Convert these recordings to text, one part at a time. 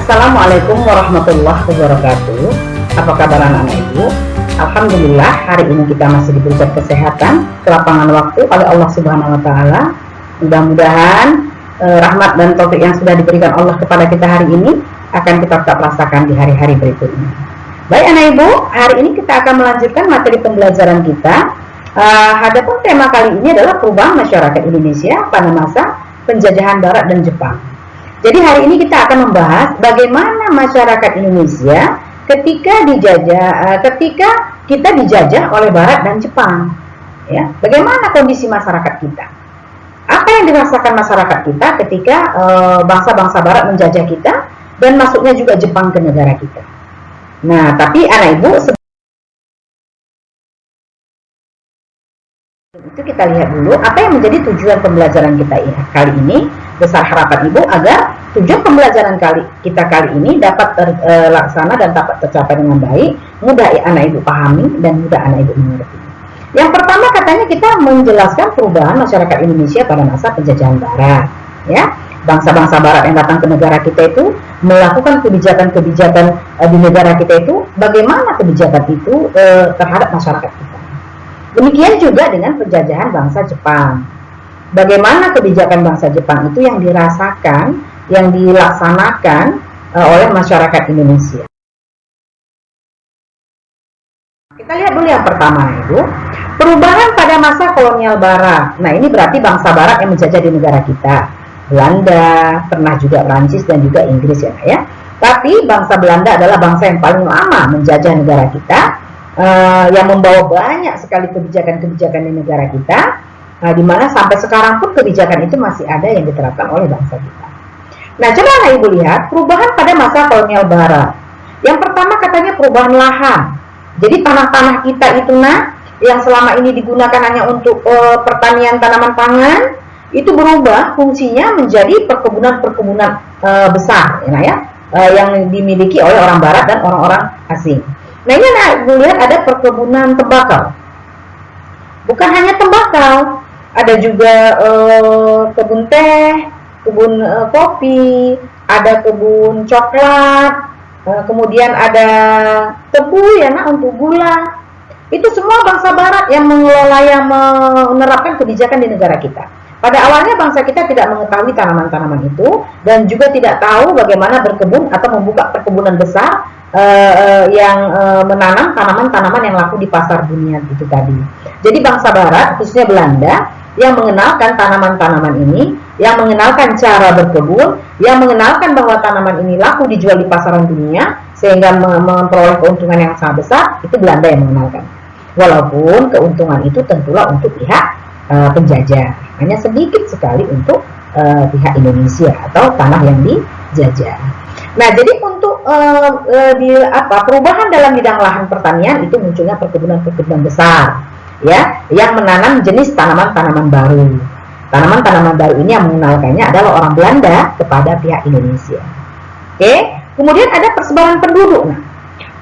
Assalamualaikum warahmatullahi wabarakatuh. Apa kabar anak-anak ibu? Alhamdulillah hari ini kita masih diberikan kesehatan, kelapangan waktu oleh Allah Subhanahu wa taala. Mudah-mudahan rahmat dan taufik yang sudah diberikan Allah kepada kita hari ini akan kita tetap rasakan di hari-hari berikutnya. Baik anak ibu, hari ini kita akan melanjutkan materi pembelajaran kita. Adapun tema kali ini adalah perubahan masyarakat Indonesia pada masa penjajahan Barat dan Jepang. Jadi hari ini kita akan membahas bagaimana masyarakat Indonesia ketika kita dijajah oleh Barat dan Jepang. Ya, bagaimana kondisi masyarakat kita? Apa yang dirasakan masyarakat kita ketika bangsa-bangsa Barat menjajah kita dan masuknya juga Jepang ke negara kita? Nah, tapi anak ibu, itu kita lihat dulu apa yang menjadi tujuan pembelajaran kita kali ini. Besar harapan ibu agar tujuan pembelajaran kita kali ini dapat terlaksana dan dapat tercapai dengan baik, mudah anak ibu pahami dan mudah anak ibu mengerti. Yang pertama katanya kita menjelaskan perubahan masyarakat Indonesia pada masa penjajahan Barat. Ya, bangsa-bangsa Barat yang datang ke negara kita itu melakukan kebijakan-kebijakan di negara kita itu, bagaimana kebijakan itu terhadap masyarakat kita. Demikian juga dengan penjajahan bangsa Jepang. Bagaimana kebijakan bangsa Jepang itu yang dirasakan, yang dilaksanakan oleh masyarakat Indonesia. Kita lihat dulu yang pertama itu, perubahan pada masa kolonial Barat. Nah ini berarti bangsa Barat yang menjajah di negara kita. Belanda, pernah juga Prancis dan juga Inggris ya. Tapi bangsa Belanda adalah bangsa yang paling lama menjajah negara kita, yang membawa banyak sekali kebijakan-kebijakan di negara kita. Nah, di mana sampai sekarang pun kebijakan itu masih ada yang diterapkan oleh bangsa kita. Nah, coba anak ibu lihat perubahan pada masa kolonial Barat. Yang pertama katanya perubahan lahan. Jadi tanah-tanah kita itu yang selama ini digunakan hanya untuk pertanian tanaman pangan, itu berubah fungsinya menjadi perkebunan-perkebunan besar, yang dimiliki oleh orang Barat dan orang-orang asing. Nah, ini anak ibu lihat ada perkebunan tembakau. Bukan hanya tembakau, ada juga kebun teh, kebun kopi, ada kebun coklat, kemudian ada tebu untuk gula. Itu semua bangsa Barat yang mengelola, yang menerapkan kebijakan di negara kita. Pada awalnya bangsa kita tidak mengetahui tanaman-tanaman itu dan juga tidak tahu bagaimana berkebun atau membuka perkebunan besar yang menanam tanaman-tanaman yang laku di pasar dunia itu tadi. Jadi bangsa Barat, khususnya Belanda, yang mengenalkan tanaman-tanaman ini, yang mengenalkan cara berkebun, yang mengenalkan bahwa tanaman ini laku dijual di pasaran dunia, sehingga memperoleh keuntungan yang sangat besar, itu Belanda yang mengenalkan. Walaupun keuntungan itu tentulah untuk pihak penjajah, hanya sedikit sekali untuk pihak Indonesia atau tanah yang dijajah. Nah, jadi untuk perubahan dalam bidang lahan pertanian itu munculnya perkebunan-perkebunan besar, ya, yang menanam jenis tanaman-tanaman baru. Tanaman-tanaman baru ini yang mengenalkannya adalah orang Belanda kepada pihak Indonesia. Oke, kemudian ada persebaran penduduk. Nah,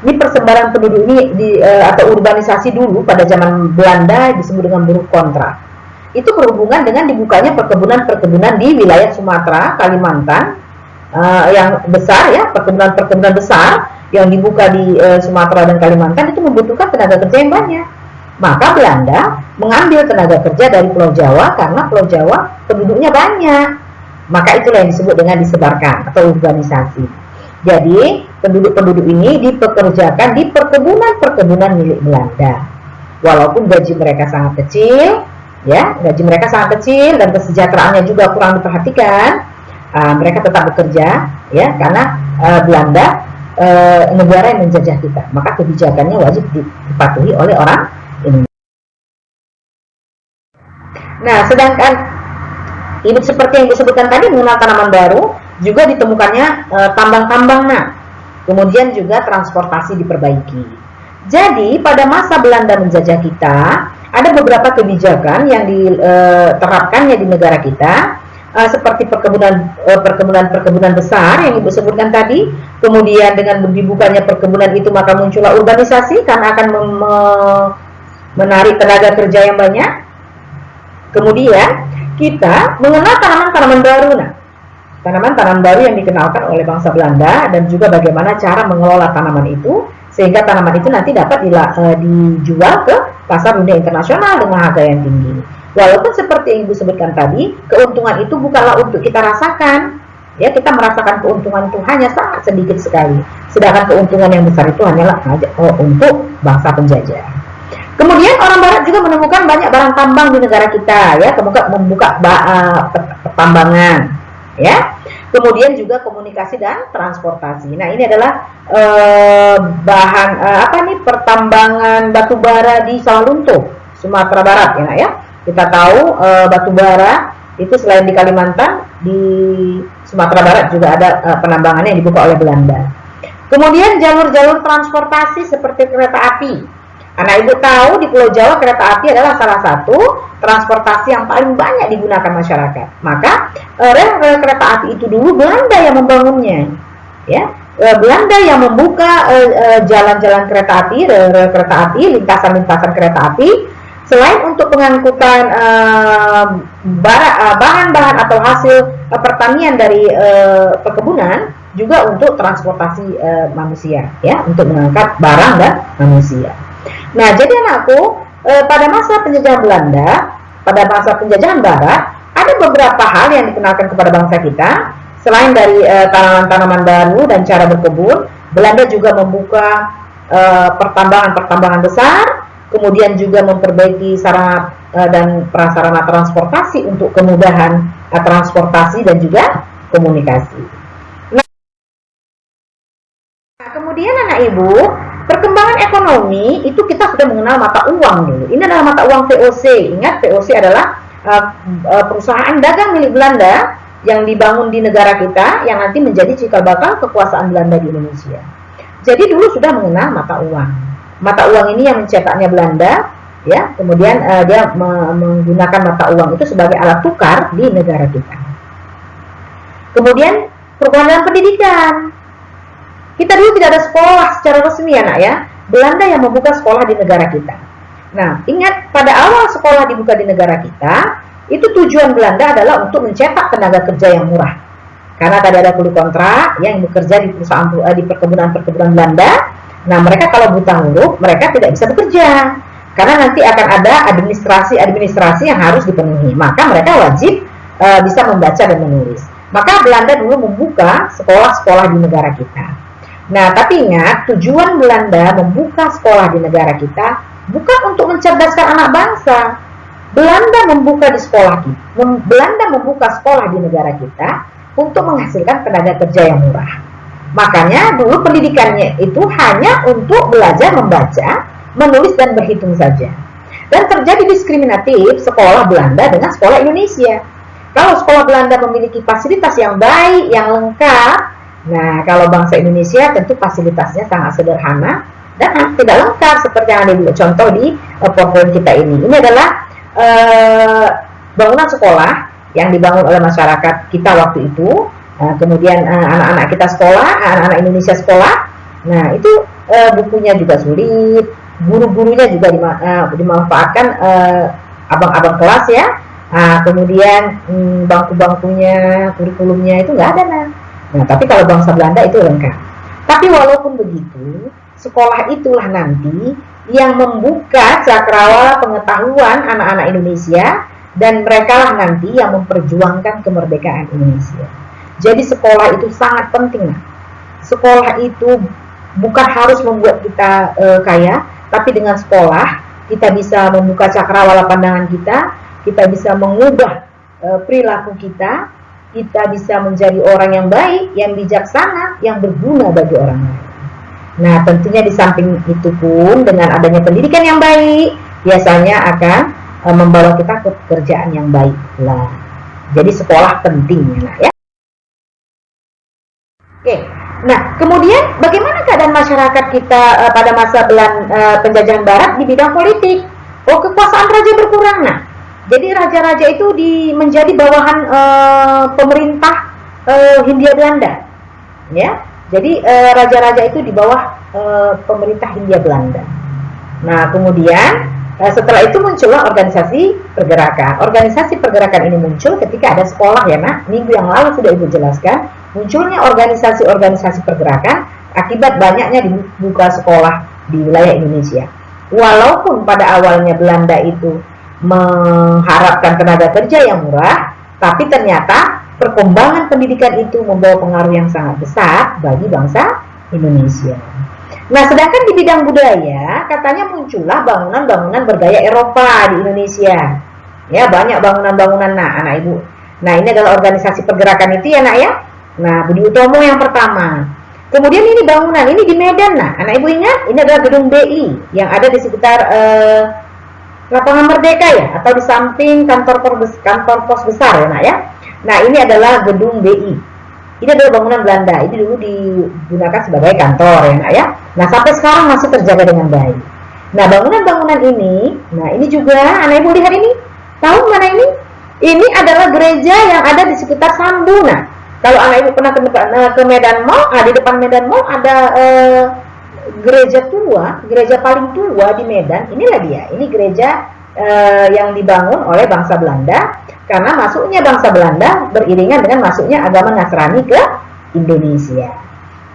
ini persebaran penduduk ini atau urbanisasi dulu pada zaman Belanda disebut dengan buruh kontrak. Itu berhubungan dengan dibukanya perkebunan-perkebunan di wilayah Sumatera, Kalimantan yang besar, ya, perkebunan-perkebunan besar yang dibuka di Sumatera dan Kalimantan itu membutuhkan tenaga kerja yang banyak. Maka Belanda mengambil tenaga kerja dari Pulau Jawa karena Pulau Jawa penduduknya banyak. Maka itulah yang disebut dengan disebarkan atau urbanisasi. Jadi penduduk-penduduk ini dipekerjakan di perkebunan-perkebunan milik Belanda. Walaupun gaji mereka sangat kecil, ya, gaji mereka sangat kecil dan kesejahteraannya juga kurang diperhatikan, mereka tetap bekerja, ya, karena Belanda negara yang menjajah kita. Maka kebijakannya wajib dipatuhi oleh orang ini. Nah, sedangkan ini seperti yang disebutkan tadi mengenal tanaman baru, juga ditemukannya tambang-tambang. Kemudian juga transportasi diperbaiki. Jadi pada masa Belanda menjajah kita, ada beberapa kebijakan yang diterapkannya di negara kita, seperti perkebunan besar yang Ibu sebutkan tadi. Kemudian dengan dibukanya perkebunan itu maka muncullah urbanisasi karena akan menarik tenaga kerja yang banyak. Kemudian kita mengenal tanaman-tanaman baru. tanaman-tanaman baru yang dikenalkan oleh bangsa Belanda dan juga bagaimana cara mengelola tanaman itu sehingga tanaman itu nanti dapat dijual ke pasar dunia internasional dengan harga yang tinggi. Walaupun seperti yang Ibu sebutkan tadi, keuntungan itu bukanlah untuk kita rasakan. Ya, kita merasakan keuntungan itu hanya sangat sedikit sekali. Sedangkan keuntungan yang besar itu hanyalah untuk bangsa penjajah. Kemudian orang Barat juga menemukan banyak barang tambang di negara kita, ya, membuka pertambangan, ya. Kemudian juga komunikasi dan transportasi. Nah, ini adalah bahan pertambangan batu bara di Sawalunto, Sumatera Barat, ya, ya. Kita tahu batu bara itu selain di Kalimantan, di Sumatera Barat juga ada penambangannya yang dibuka oleh Belanda. Kemudian jalur-jalur transportasi seperti kereta api. Anak Ibu tahu di Pulau Jawa kereta api adalah salah satu transportasi yang paling banyak digunakan masyarakat. Maka rel kereta api itu dulu Belanda yang membangunnya, ya. Belanda yang membuka jalan-jalan kereta api, rel kereta api, lintasan-lintasan kereta api. Selain untuk pengangkutan bahan-bahan atau hasil pertanian dari perkebunan, juga untuk transportasi manusia, ya, untuk mengangkat barang dan manusia. Nah, jadi anakku, pada masa penjajahan Belanda, pada masa penjajahan Barat, ada beberapa hal yang dikenalkan kepada bangsa kita. Selain dari tanaman-tanaman baru dan cara berkebun, Belanda juga membuka pertambangan-pertambangan besar, kemudian juga memperbaiki sarana dan prasarana transportasi untuk kemudahan transportasi dan juga komunikasi. Nah, kemudian anak Ibu, perkembangan ekonomi itu kita sudah mengenal mata uang dulu. Ini adalah mata uang VOC. Ingat, VOC adalah perusahaan dagang milik Belanda yang dibangun di negara kita yang nanti menjadi cikal bakal kekuasaan Belanda di Indonesia. Jadi dulu sudah mengenal mata uang. Mata uang ini yang mencetaknya Belanda, ya. Kemudian dia menggunakan mata uang itu sebagai alat tukar di negara kita. Kemudian perubahan dalam pendidikan. Kita dulu tidak ada sekolah secara resmi, anak, ya. Belanda yang membuka sekolah di negara kita. Nah, ingat, pada awal sekolah dibuka di negara kita, itu tujuan Belanda adalah untuk mencetak tenaga kerja yang murah. Karena tadi ada kuli kontrak yang bekerja di perusahaan di perkebunan Belanda. Nah, mereka kalau buta huruf, mereka tidak bisa bekerja. Karena nanti akan ada administrasi yang harus dipenuhi. Maka mereka wajib bisa membaca dan menulis. Maka Belanda dulu membuka sekolah-sekolah di negara kita. Nah, tapi ingat, tujuan Belanda membuka sekolah di negara kita bukan untuk mencerdaskan anak bangsa. Belanda membuka sekolah di negara kita untuk menghasilkan tenaga kerja yang murah. Makanya dulu pendidikannya itu hanya untuk belajar membaca, menulis dan berhitung saja. Dan terjadi diskriminatif sekolah Belanda dengan sekolah Indonesia. Kalau sekolah Belanda memiliki fasilitas yang baik, yang lengkap, nah, kalau bangsa Indonesia tentu fasilitasnya sangat sederhana dan tidak lengkap seperti yang ada contoh di PowerPoint kita ini. Ini adalah bangunan sekolah yang dibangun oleh masyarakat kita waktu itu. Kemudian anak-anak kita sekolah, anak-anak Indonesia sekolah. Nah, itu bukunya juga sulit, guru-gurunya juga dimanfaatkan abang-abang kelas, ya. Kemudian bangku-bangkunya, kurikulumnya itu nggak ada, Nah, tapi kalau bangsa Belanda itu lengkap. Tapi walaupun begitu, sekolah itulah nanti yang membuka cakrawala pengetahuan anak-anak Indonesia dan mereka lah nanti yang memperjuangkan kemerdekaan Indonesia. Jadi sekolah itu sangat penting. Sekolah itu bukan harus membuat kita kaya, tapi dengan sekolah kita bisa membuka cakrawala pandangan kita bisa mengubah perilaku kita bisa menjadi orang yang baik, yang bijaksana, yang berguna bagi orang lain. Nah, tentunya di samping itu pun dengan adanya pendidikan yang baik, biasanya akan membawa kita ke pekerjaan yang baik lah. Jadi sekolah penting, ya. Oke. Nah, kemudian bagaimana keadaan masyarakat kita pada masa penjajahan Barat di bidang politik? Oh, kekuasaan raja berkurang, nah. Jadi raja-raja itu menjadi bawahan pemerintah Hindia Belanda, ya. Jadi raja-raja itu di bawah pemerintah Hindia Belanda. Nah, kemudian Setelah itu muncullah organisasi pergerakan. Organisasi pergerakan ini muncul ketika ada sekolah ya nak. Minggu yang lalu sudah Ibu jelaskan, munculnya organisasi-organisasi pergerakan akibat banyaknya dibuka sekolah di wilayah Indonesia. Walaupun pada awalnya Belanda itu mengharapkan tenaga kerja yang murah, tapi ternyata perkembangan pendidikan itu membawa pengaruh yang sangat besar bagi bangsa Indonesia. Nah, sedangkan di bidang budaya, katanya muncullah bangunan-bangunan bergaya Eropa di Indonesia. Ya, banyak bangunan-bangunan, nah, anak ibu. Nah, ini adalah organisasi pergerakan itu ya, nak ya. Nah, Budi Utomo yang pertama. Kemudian ini bangunan, ini di Medan, nah, anak ibu ingat, ini adalah gedung BI yang ada di sekitar Lapangan Merdeka ya, atau di samping kantor pos besar ya, nak ya. Nah, ini adalah gedung BI. Ini adalah bangunan Belanda, ini dulu digunakan sebagai kantor ya nak ya. Nah, sampai sekarang masih terjaga dengan baik. Nah, bangunan-bangunan ini, nah ini juga anak ibu lihat ini, tahu mana ini? Ini adalah gereja yang ada di sekitar Sambu. Nah, kalau anak ibu pernah ke Medan Mall, di depan Medan Mall ada gereja tua, gereja paling tua di Medan. Inilah dia, ini gereja yang dibangun oleh bangsa Belanda, karena masuknya bangsa Belanda beriringan dengan masuknya agama Nasrani ke Indonesia.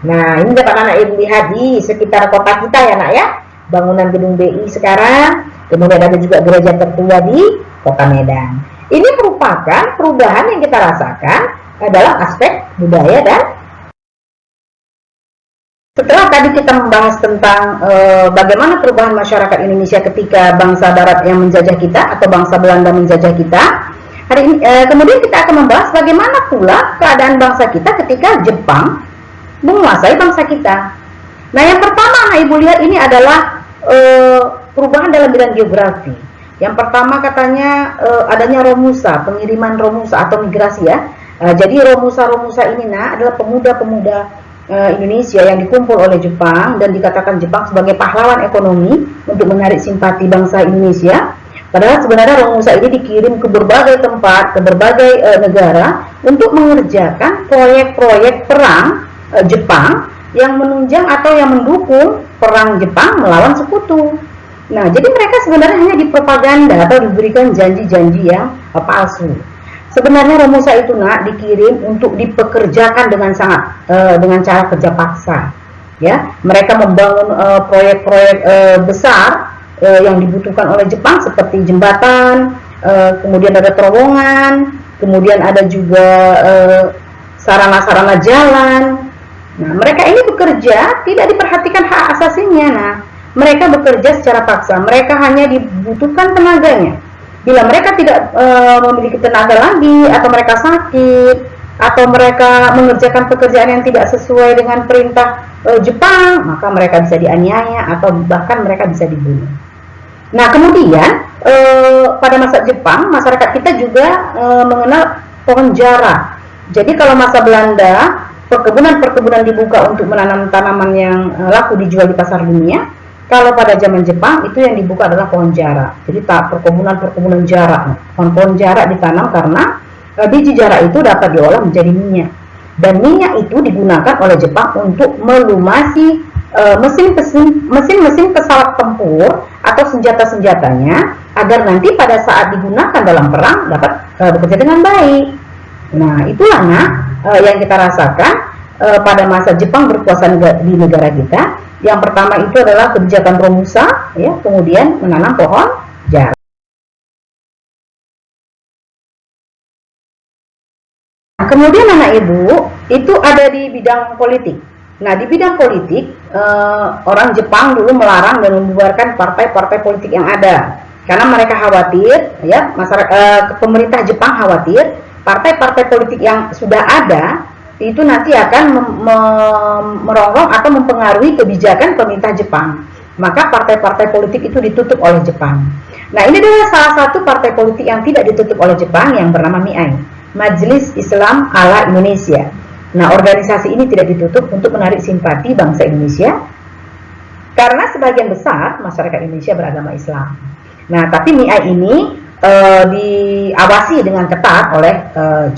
Nah, ini dapat anak ibu lihat di sekitar kota kita ya nak ya, bangunan gedung BI sekarang, kemudian ada juga gereja tertua di kota Medan. Ini merupakan perubahan yang kita rasakan adalah aspek budaya. Dan setelah tadi kita membahas tentang bagaimana perubahan masyarakat Indonesia ketika bangsa Barat yang menjajah kita atau bangsa Belanda menjajah kita, hari ini, kemudian kita akan membahas bagaimana pula keadaan bangsa kita ketika Jepang menguasai bangsa kita. Nah, yang pertama nah ibu lihat ini adalah perubahan dalam bidang geografi. Yang pertama katanya adanya Romusa, pengiriman Romusa atau migrasi ya. Jadi Romusa ini nah adalah pemuda-pemuda Indonesia yang dikumpul oleh Jepang, dan dikatakan Jepang sebagai pahlawan ekonomi untuk menarik simpati bangsa Indonesia. Padahal sebenarnya Romusa ini dikirim ke berbagai tempat, ke berbagai negara untuk mengerjakan proyek-proyek perang Jepang yang menunjang atau yang mendukung perang Jepang melawan sekutu. Nah, jadi mereka sebenarnya hanya dipropaganda atau diberikan janji-janji yang palsu. Sebenarnya Romusa itu nak dikirim untuk dipekerjakan dengan dengan cara kerja paksa. Ya, mereka membangun proyek-proyek besar yang dibutuhkan oleh Jepang seperti jembatan, kemudian ada terowongan, kemudian ada juga sarana-sarana jalan. Nah, mereka ini bekerja tidak diperhatikan hak asasinya. Nah, mereka bekerja secara paksa. Mereka hanya dibutuhkan tenaganya. Bila mereka tidak memiliki tenaga lagi, atau mereka sakit, atau mereka mengerjakan pekerjaan yang tidak sesuai dengan perintah Jepang, maka mereka bisa dianiaya atau bahkan mereka bisa dibunuh. Nah, kemudian pada masa Jepang, masyarakat kita juga mengenal pohon jara. Jadi kalau masa Belanda, perkebunan-perkebunan dibuka untuk menanam tanaman yang laku dijual di pasar dunia. Kalau pada zaman Jepang itu yang dibuka adalah pohon jara. Jadi perkebunan jara. Pohon jara ditanam karena biji jara itu dapat diolah menjadi minyak. Dan minyak itu digunakan oleh Jepang untuk melumasi mesin-mesin pesawat tempur atau senjata-senjatanya, agar nanti pada saat digunakan dalam perang dapat bekerja dengan baik. Nah, itulah yang kita rasakan pada masa Jepang berkuasa di negara kita. Yang pertama itu adalah kebijakan Romusa, ya, kemudian menanam pohon jara. Kemudian anak ibu itu ada di bidang politik. Nah, di bidang politik orang Jepang dulu melarang dan membubarkan partai-partai politik yang ada, karena mereka khawatir, ya, masyarakat pemerintah Jepang khawatir partai-partai politik yang sudah ada itu nanti akan merongrong atau mempengaruhi kebijakan pemerintah Jepang. Maka partai-partai politik itu ditutup oleh Jepang. Nah, ini adalah salah satu partai politik yang tidak ditutup oleh Jepang yang bernama MIAI, Majelis Islam ala Indonesia. Nah, organisasi ini tidak ditutup untuk menarik simpati bangsa Indonesia, karena sebagian besar masyarakat Indonesia beragama Islam. Nah, tapi MIAI ini diawasi dengan ketat oleh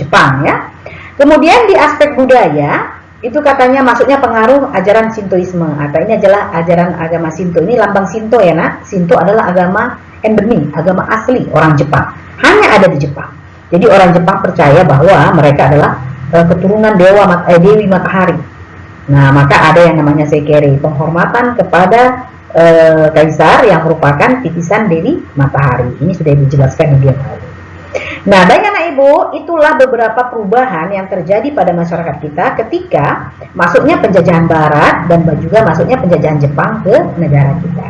Jepang, ya. Kemudian di aspek budaya itu katanya maksudnya pengaruh ajaran Shintoisme, atau ini adalah ajaran agama Shinto. Ini lambang Shinto ya nak. Shinto adalah agama endemi, agama asli orang Jepang, hanya ada di Jepang. Jadi orang Jepang percaya bahwa mereka adalah keturunan Dewi Matahari. Nah, maka ada yang namanya Sekere, penghormatan kepada kaisar yang merupakan titisan Dewi Matahari. Ini sudah dijelaskan di yang lalu. Nah, baik anak ibu, itulah beberapa perubahan yang terjadi pada masyarakat kita ketika masuknya penjajahan Barat dan juga masuknya penjajahan Jepang ke negara kita.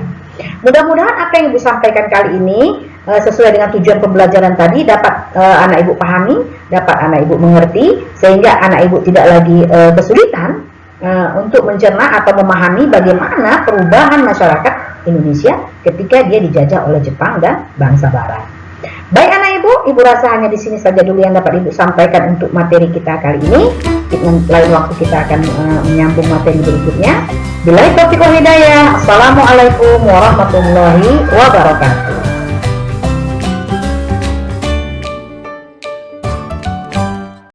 Mudah-mudahan apa yang ibu sampaikan kali ini sesuai dengan tujuan pembelajaran tadi dapat anak ibu pahami, dapat anak ibu mengerti, sehingga anak ibu tidak lagi kesulitan untuk mencerna atau memahami bagaimana perubahan masyarakat Indonesia ketika dia dijajah oleh Jepang dan bangsa Barat. Baik anak ibu rasa hanya di sini saja dulu yang dapat ibu sampaikan untuk materi kita kali ini. Lain waktu kita akan menyambung materi berikutnya. Billahi taufiq wal hidayah. Assalamualaikum warahmatullahi wabarakatuh.